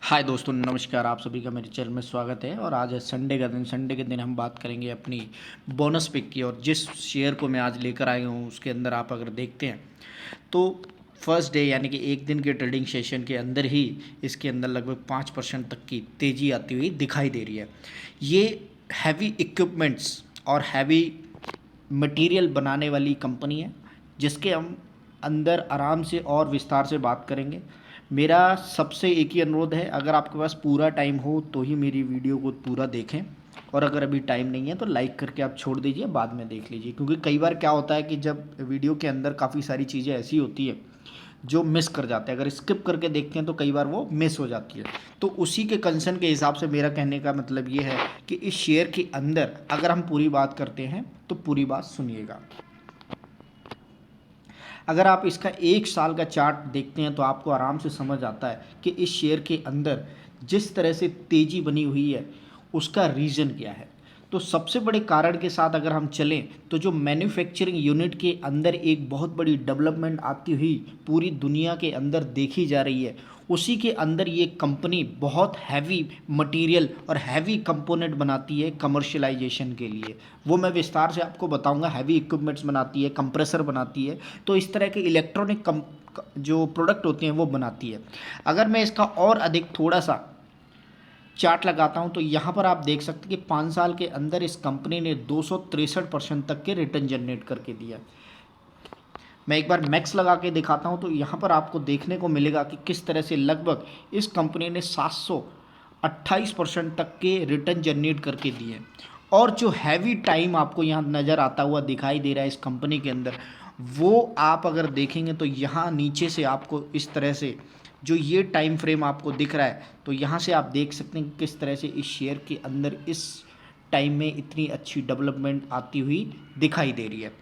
हाय दोस्तों, नमस्कार। आप सभी का मेरे चैनल में स्वागत है। और आज है संडे का दिन। संडे के दिन हम बात करेंगे अपनी बोनस पिक की। और जिस शेयर को मैं आज लेकर आया हूँ उसके अंदर आप अगर देखते हैं तो फर्स्ट डे यानी कि एक दिन के ट्रेडिंग सेशन के अंदर ही इसके अंदर लगभग 5% तक की तेज़ी आती हुई दिखाई दे रही है। ये हैवी इक्विपमेंट्स और हैवी मटेरियल बनाने वाली कंपनी है, जिसके हम अंदर आराम से और विस्तार से बात करेंगे। मेरा सबसे एक ही अनुरोध है, अगर आपके पास पूरा टाइम हो तो ही मेरी वीडियो को पूरा देखें, और अगर अभी टाइम नहीं है तो लाइक करके आप छोड़ दीजिए, बाद में देख लीजिए। क्योंकि कई बार क्या होता है कि जब वीडियो के अंदर काफ़ी सारी चीज़ें ऐसी होती है जो मिस कर जाते हैं, अगर स्किप करके देखते हैं तो कई बार वो मिस हो जाती है। तो उसी के कंसर्न के हिसाब से मेरा कहने का मतलब ये है कि इस शेयर के अंदर अगर हम पूरी बात करते हैं तो पूरी बात सुनिएगा। अगर आप इसका एक साल का चार्ट देखते हैं तो आपको आराम से समझ आता है कि इस शेयर के अंदर जिस तरह से तेज़ी बनी हुई है उसका रीज़न क्या है। तो सबसे बड़े कारण के साथ अगर हम चलें तो जो मैन्युफैक्चरिंग यूनिट के अंदर एक बहुत बड़ी डेवलपमेंट आती हुई पूरी दुनिया के अंदर देखी जा रही है, उसी के अंदर ये कंपनी बहुत हैवी मटेरियल और हैवी कंपोनेंट बनाती है कमर्शियलाइजेशन के लिए। वो मैं विस्तार से आपको बताऊंगा। हैवी इक्विपमेंट्स बनाती है, कंप्रेसर बनाती है, तो इस तरह के इलेक्ट्रॉनिक जो प्रोडक्ट होते हैं वो बनाती है। अगर मैं इसका और अधिक थोड़ा सा चार्ट लगाता हूं तो यहाँ पर आप देख सकते हैं कि 5 साल के अंदर इस कंपनी ने 263% तक के रिटर्न जनरेट करके दिया। मैं एक बार मैक्स लगा के दिखाता हूं तो यहाँ पर आपको देखने को मिलेगा कि किस तरह से लगभग इस कंपनी ने 728% तक के रिटर्न जनरेट करके दिए। और जो हैवी टाइम आपको यहाँ नज़र आता हुआ दिखाई दे रहा है इस कंपनी के अंदर, वो आप अगर देखेंगे तो यहाँ नीचे से आपको इस तरह से जो ये टाइम फ्रेम आपको दिख रहा है, तो यहाँ से आप देख सकते हैं कि किस तरह से इस शेयर के अंदर इस टाइम में इतनी अच्छी डेवलपमेंट आती हुई दिखाई दे रही है।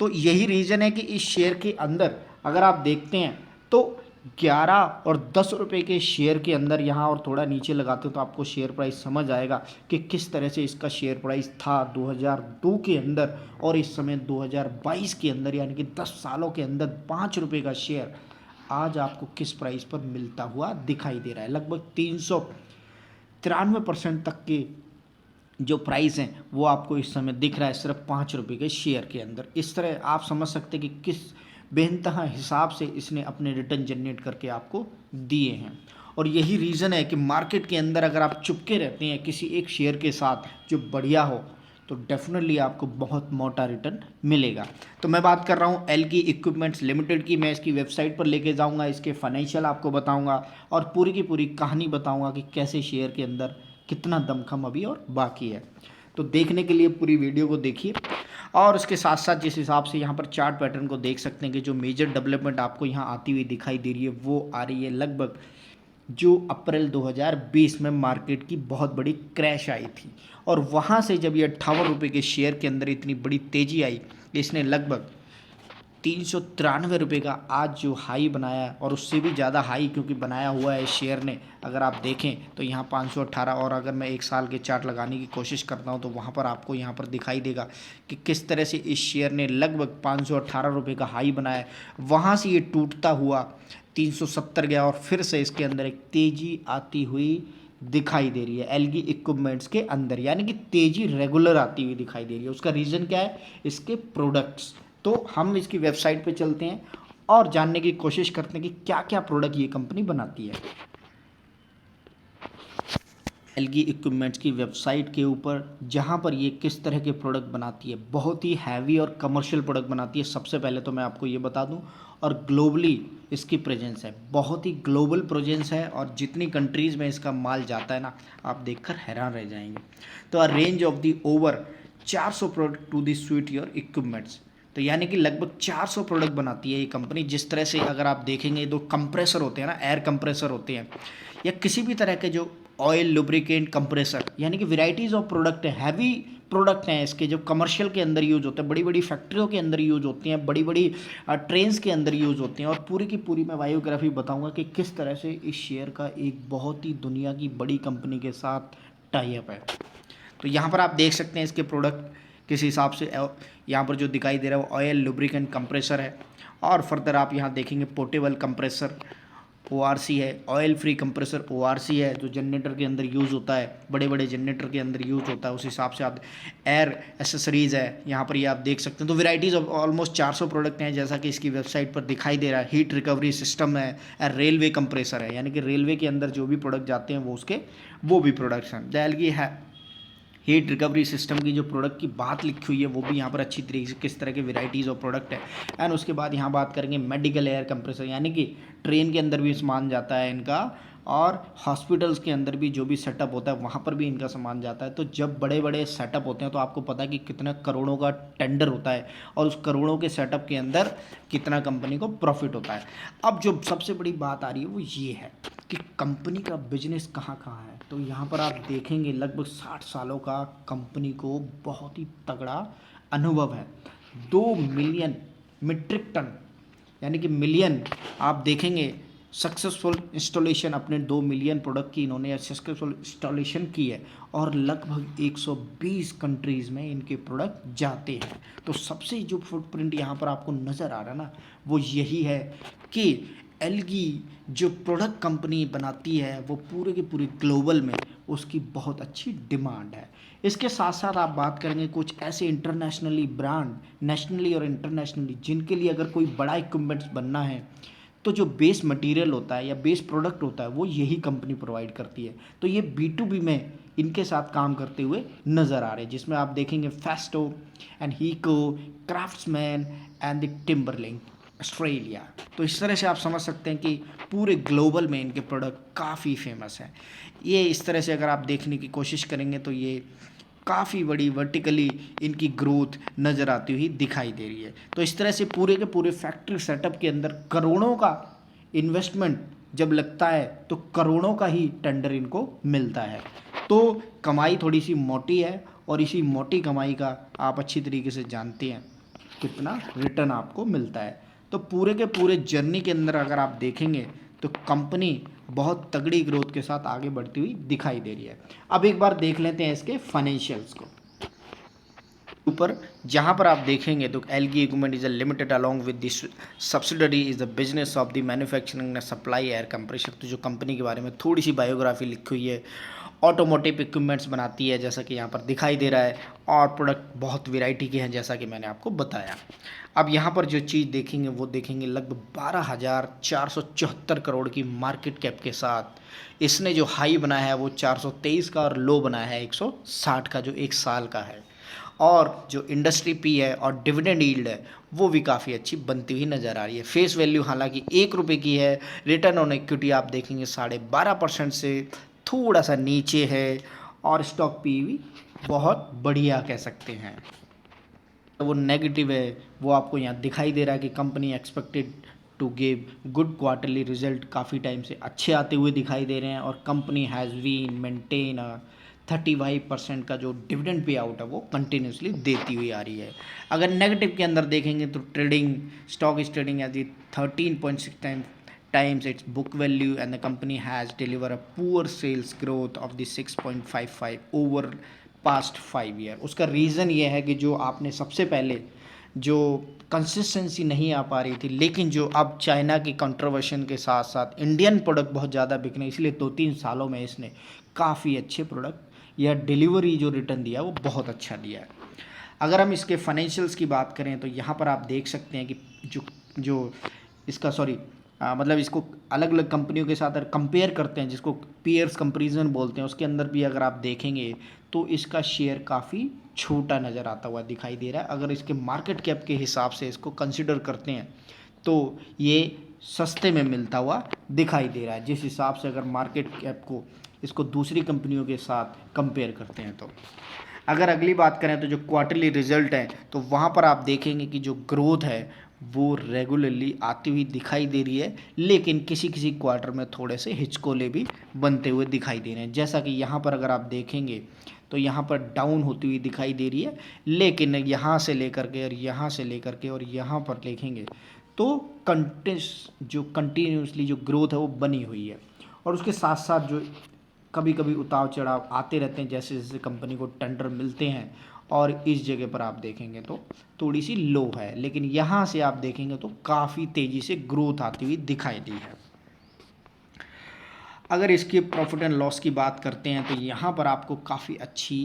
तो यही रीज़न है कि इस शेयर के अंदर अगर आप देखते हैं तो 11 और 10 रुपए के शेयर के अंदर यहाँ और थोड़ा नीचे लगाते हो तो आपको शेयर प्राइस समझ आएगा कि किस तरह से इसका शेयर प्राइस था 2002 के अंदर और इस समय 2022 के अंदर, यानी कि 10 सालों के अंदर 5 रुपये का शेयर आज आपको किस प्राइस पर मिलता हुआ दिखाई दे रहा है। लगभग 393% तक के जो प्राइस हैं वो आपको इस समय दिख रहा है सिर्फ 5 रुपये के शेयर के अंदर। इस तरह आप समझ सकते हैं कि किस बेइंतहा हिसाब से इसने अपने रिटर्न जनरेट करके आपको दिए हैं। और यही रीज़न है कि मार्केट के अंदर अगर आप चुपके रहते हैं किसी एक शेयर के साथ जो बढ़िया हो तो डेफिनेटली आपको बहुत मोटा रिटर्न मिलेगा। तो मैं बात कर रहा हूँ एलगी इक्विपमेंट्स लिमिटेड की। मैं इसकी वेबसाइट पर लेके जाऊँगा, इसके फाइनेंशियल आपको बताऊँगा और पूरी की पूरी कहानी बताऊँगा कि कैसे शेयर के अंदर कितना दमखम अभी और बाकी है। तो देखने के लिए पूरी वीडियो को देखिए। और उसके साथ साथ जिस हिसाब से यहाँ पर चार्ट पैटर्न को देख सकते हैं कि जो मेजर डेवलपमेंट आपको यहाँ आती हुई दिखाई दे रही है वो आ रही है लगभग जो अप्रैल 2020 में मार्केट की बहुत बड़ी क्रैश आई थी। और वहाँ से जब ये 58 रुपये के शेयर के अंदर इतनी बड़ी तेज़ी आई, इसने लगभग 393 रुपये का आज जो हाई बनाया है, और उससे भी ज़्यादा हाई क्योंकि बनाया हुआ है शेयर ने। अगर आप देखें तो यहाँ 518, और अगर मैं एक साल के चार्ट लगाने की कोशिश करता हूँ तो वहाँ पर आपको यहाँ पर दिखाई देगा कि किस तरह से इस शेयर ने लगभग 518 रुपये का हाई बनाया है। वहाँ से ये टूटता हुआ 370 गया और फिर से इसके अंदर एक तेज़ी आती हुई दिखाई दे रही है एलगी इक्विपमेंट्स के अंदर, यानी कि तेज़ी रेगुलर आती हुई दिखाई दे रही है। उसका रीज़न क्या है? इसके प्रोडक्ट्स। तो हम इसकी वेबसाइट पे चलते हैं और जानने की कोशिश करते हैं कि क्या क्या प्रोडक्ट ये कंपनी बनाती है। एलगी इक्विपमेंट्स की वेबसाइट के ऊपर जहाँ पर ये किस तरह के प्रोडक्ट बनाती है, बहुत ही हैवी और कमर्शियल प्रोडक्ट बनाती है। सबसे पहले तो मैं आपको ये बता दूं, और ग्लोबली इसकी प्रेजेंस है, बहुत ही ग्लोबल प्रेजेंस है। और जितनी कंट्रीज़ में इसका माल जाता है ना, आप देखकर हैरान रह जाएंगे। तो a range of the over 400 product to the suite your equipments. तो यानी कि लगभग 400 प्रोडक्ट बनाती है ये कंपनी। जिस तरह से अगर आप देखेंगे, दो कंप्रेसर होते हैं ना, एयर कंप्रेसर होते हैं, या किसी भी तरह के जो ऑयल लुब्रिकेंट कंप्रेसर, यानी कि वेराइटीज़ ऑफ प्रोडक्ट है, हैवी प्रोडक्ट हैं इसके, जो कमर्शियल के अंदर यूज़ होते हैं, बड़ी बड़ी फैक्ट्रियों के अंदर यूज़ होती हैं, बड़ी बड़ी ट्रेन्स के अंदर यूज़ होती हैं। और पूरी की पूरी मैं बायोग्राफी बताऊंगा कि किस तरह से इस शेयर का एक बहुत ही दुनिया की बड़ी कंपनी के साथ टाई अप है। तो यहाँ पर आप देख सकते हैं इसके प्रोडक्ट किस हिसाब से। यहाँ पर जो दिखाई दे रहा है वो ऑयल लुब्रिकेंट कंप्रेसर है। और फर्दर आप यहाँ देखेंगे पोर्टेबल कंप्रेसर, ORC है, ऑयल फ्री कंप्रेसर ORC है, जो जनरेटर के अंदर यूज़ होता है, बड़े बड़े जनरेटर के अंदर यूज़ होता है, उस हिसाब से आप एयर एसेसरीज़ है, यहाँ पर ये आप देख सकते हैं। तो वेराइटीज़ ऑफ ऑलमोस्ट 400 प्रोडक्ट हैं, जैसा कि इसकी वेबसाइट पर दिखाई दे रहा है। हीट रिकवरी सिस्टम है, रेलवे कंप्रेसर है, यानी कि रेलवे के अंदर जो भी प्रोडक्ट जाते हैं वो भी प्रोडक्ट्स हैं। जैसे है हीट रिकवरी सिस्टम की जो प्रोडक्ट की बात लिखी हुई है वो भी यहाँ पर अच्छी तरीके से किस तरह के वेराइटीज़ ऑफ प्रोडक्ट है। एंड उसके बाद यहाँ बात करेंगे मेडिकल एयर कंप्रेसर, यानी कि ट्रेन के अंदर भी सामान जाता है इनका, और हॉस्पिटल्स के अंदर भी जो भी सेटअप होता है वहाँ पर भी इनका सामान जाता है। तो जब बड़े बड़े सेटअप होते हैं तो आपको पता है कि कितना करोड़ों का टेंडर होता है, और उस करोड़ों के सेटअप के अंदर कितना कंपनी को प्रॉफिट होता है। अब जो सबसे बड़ी बात आ रही है वो ये है कि कंपनी का बिजनेस कहाँ कहाँ है। तो यहाँ पर आप देखेंगे लगभग 60 सालों का कंपनी को बहुत ही तगड़ा अनुभव है। 2 मिलियन मीट्रिक टन, यानी कि मिलियन, आप देखेंगे सक्सेसफुल इंस्टॉलेशन, अपने 2 मिलियन प्रोडक्ट की इन्होंने सक्सेसफुल इंस्टॉलेशन की है, और लगभग 120 कंट्रीज़ में इनके प्रोडक्ट जाते हैं। तो सबसे जो फुटप्रिंट यहाँ पर आपको नज़र आ रहा है ना, वो यही है कि एलगी जो प्रोडक्ट कंपनी बनाती है वो पूरे के पूरे ग्लोबल में उसकी बहुत अच्छी डिमांड है। इसके साथ साथ आप बात करेंगे कुछ ऐसे इंटरनेशनली ब्रांड, नेशनली और इंटरनेशनली, जिनके लिए अगर कोई बड़ा इक्विपमेंट्स बनना है तो जो बेस मटेरियल होता है या बेस प्रोडक्ट होता है वो यही कंपनी प्रोवाइड करती है। तो ये B2B में इनके साथ काम करते हुए नज़र आ रहे हैं, जिसमें आप देखेंगे Festo and Hiko, craftsman and the Timberlink Australia. तो इस तरह से आप समझ सकते हैं कि पूरे ग्लोबल में इनके प्रोडक्ट काफ़ी फेमस हैं। ये इस तरह से अगर आप देखने की कोशिश करेंगे तो ये काफ़ी बड़ी वर्टिकली इनकी ग्रोथ नज़र आती हुई दिखाई दे रही है। तो इस तरह से पूरे के पूरे फैक्ट्री सेटअप के अंदर करोड़ों का इन्वेस्टमेंट जब लगता है तो करोड़ों का ही टेंडर इनको मिलता है। तो कमाई थोड़ी सी मोटी है, और इसी मोटी कमाई का आप अच्छी तरीके से जानते हैं कितना रिटर्न आपको मिलता है। तो पूरे के पूरे जर्नी के अंदर अगर आप देखेंगे तो कंपनी बहुत तगड़ी ग्रोथ के साथ आगे बढ़ती हुई दिखाई दे रही है। अब एक बार देख लेते हैं इसके फाइनेंशियल्स को। ऊपर जहाँ पर आप देखेंगे तो algae equipment is a limited along with this subsidiary is the business of the manufacturing and supply air compressor. तो जो कंपनी के बारे में थोड़ी सी बायोग्राफी लिखी हुई है, ऑटोमोटिव इक्विपमेंट्स बनाती है जैसा कि यहाँ पर दिखाई दे रहा है, और प्रोडक्ट बहुत वैरायटी के हैं जैसा कि मैंने आपको बताया। अब यहाँ पर जो चीज़ देखेंगे वो देखेंगे लगभग 12,474 करोड़ की मार्केट कैप के साथ इसने जो हाई बनाया है वो 423 का, और लो बनाया है 160 का, जो 1 साल का है। और जो इंडस्ट्री पी है और डिविडेंड यील्ड है वो भी काफ़ी अच्छी बनती हुई नज़र आ रही है। फेस वैल्यू हालांकि 1 रुपये की है। रिटर्न ऑन इक्विटी आप देखेंगे 12.5% से थोड़ा सा नीचे है, और स्टॉक पीवी बहुत बढ़िया कह सकते हैं। तो वो नेगेटिव है, वो आपको यहाँ दिखाई दे रहा है कि company expected to give good quarterly result, काफ़ी टाइम से अच्छे आते हुए दिखाई दे रहे हैं, और कंपनी हैज़ बीन मेंटेन 35% का जो डिविडेंड पे आउट है वो कंटिन्यूसली देती हुई आ रही है। अगर नेगेटिव के अंदर देखेंगे तो trading stock is trading as 13.6 times its book value, and the company has delivered a poor sales growth of the 6.55 over past 5 year। उसका रीज़न ये है कि जो आपने सबसे पहले जो कंसिस्टेंसी नहीं आ पा रही थी, लेकिन जो अब चाइना की कंट्रोवर्शन के साथ साथ इंडियन प्रोडक्ट बहुत ज़्यादा बिक रहे हैं, इसलिए 2-3 सालों में इसने काफ़ी अच्छे प्रोडक्ट या डिलीवरी जो रिटर्न दिया वो बहुत अच्छा दिया है। अगर हम इसके फाइनेंशियल्स की बात करें तो यहाँ पर आप देख सकते हैं कि जो इसका मतलब इसको अलग अलग कंपनियों के साथ अगर कंपेयर करते हैं, जिसको पीयर्स कंपैरिजन बोलते हैं, उसके अंदर भी अगर आप देखेंगे तो इसका शेयर काफ़ी छोटा नज़र आता हुआ दिखाई दे रहा है। अगर इसके मार्केट कैप के हिसाब से इसको कंसिडर करते हैं तो ये सस्ते में मिलता हुआ दिखाई दे रहा है, जिस हिसाब से अगर मार्केट कैप को इसको दूसरी कंपनियों के साथ कंपेयर करते हैं। तो अगर अगली बात करें तो जो क्वार्टरली रिजल्ट है तो वहाँ पर आप देखेंगे कि जो ग्रोथ है वो रेगुलरली आती हुई दिखाई दे रही है, लेकिन किसी किसी क्वार्टर में थोड़े से हिचकोले भी बनते हुए दिखाई दे रहे हैं। जैसा कि यहाँ पर अगर आप देखेंगे तो यहाँ पर डाउन होती हुई दिखाई दे रही है, लेकिन यहाँ से लेकर के और यहाँ से लेकर के और यहाँ पर देखेंगे तो कंटिन्यूसली जो ग्रोथ है वो बनी हुई है। और उसके साथ साथ जो कभी कभी उतार चढ़ाव आते रहते हैं जैसे जैसे कंपनी को टेंडर मिलते हैं, और इस जगह पर आप देखेंगे तो थोड़ी सी लो है, लेकिन यहाँ से आप देखेंगे तो काफ़ी तेज़ी से ग्रोथ आती हुई दिखाई दी है। अगर इसके प्रॉफिट एंड लॉस की बात करते हैं तो यहाँ पर आपको काफ़ी अच्छी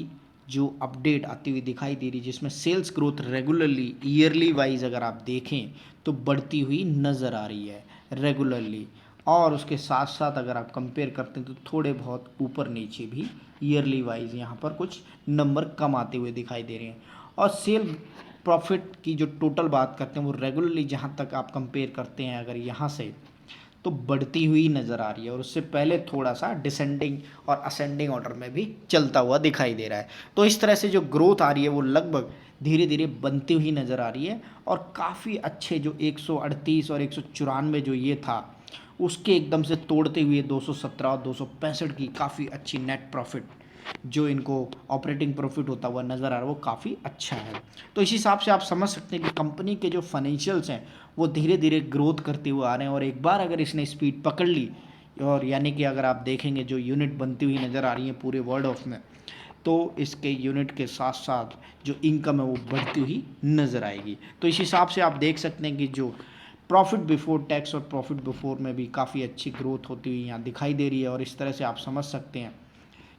जो अपडेट आती हुई दिखाई दे रही है, जिसमें sales growth regularly yearly wise अगर आप देखें तो बढ़ती हुई नज़र आ रही है रेगुलरली। और उसके साथ साथ अगर आप कंपेयर करते हैं तो थोड़े बहुत ऊपर नीचे भी ईयरली वाइज यहाँ पर कुछ नंबर कम आते हुए दिखाई दे रहे हैं। और सेल प्रॉफिट की जो टोटल बात करते हैं वो रेगुलरली जहाँ तक आप कंपेयर करते हैं अगर यहाँ से, तो बढ़ती हुई नज़र आ रही है और उससे पहले थोड़ा सा डिसेंडिंग और असेंडिंग ऑर्डर में भी चलता हुआ दिखाई दे रहा है। तो इस तरह से जो ग्रोथ आ रही है वो लगभग धीरे धीरे बनती हुई नज़र आ रही है और काफ़ी अच्छे जो 138 और 194 जो ये था उसके एकदम से तोड़ते हुए 217 और 265 की काफ़ी अच्छी नेट प्रॉफिट जो इनको ऑपरेटिंग प्रॉफिट होता हुआ नज़र आ रहा है वो काफ़ी अच्छा है। तो इस हिसाब से आप समझ सकते हैं कि कंपनी के जो फाइनेंशियल्स हैं वो धीरे धीरे ग्रोथ करते हुए आ रहे हैं और एक बार अगर इसने स्पीड पकड़ ली और यानी कि अगर आप देखेंगे जो यूनिट बनती हुई नज़र आ रही है पूरे वर्ल्ड ऑफ में, तो इसके यूनिट के साथ साथ जो इनकम है वो बढ़ती हुई नज़र आएगी। तो इस हिसाब से आप देख सकते हैं कि जो प्रॉफिट बिफोर टैक्स और प्रॉफिट बिफोर में भी काफ़ी अच्छी ग्रोथ होती हुई यहाँ दिखाई दे रही है और इस तरह से आप समझ सकते हैं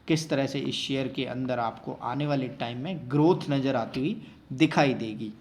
किस तरह से इस शेयर के अंदर आपको आने वाले टाइम में ग्रोथ नज़र आती हुई दिखाई देगी।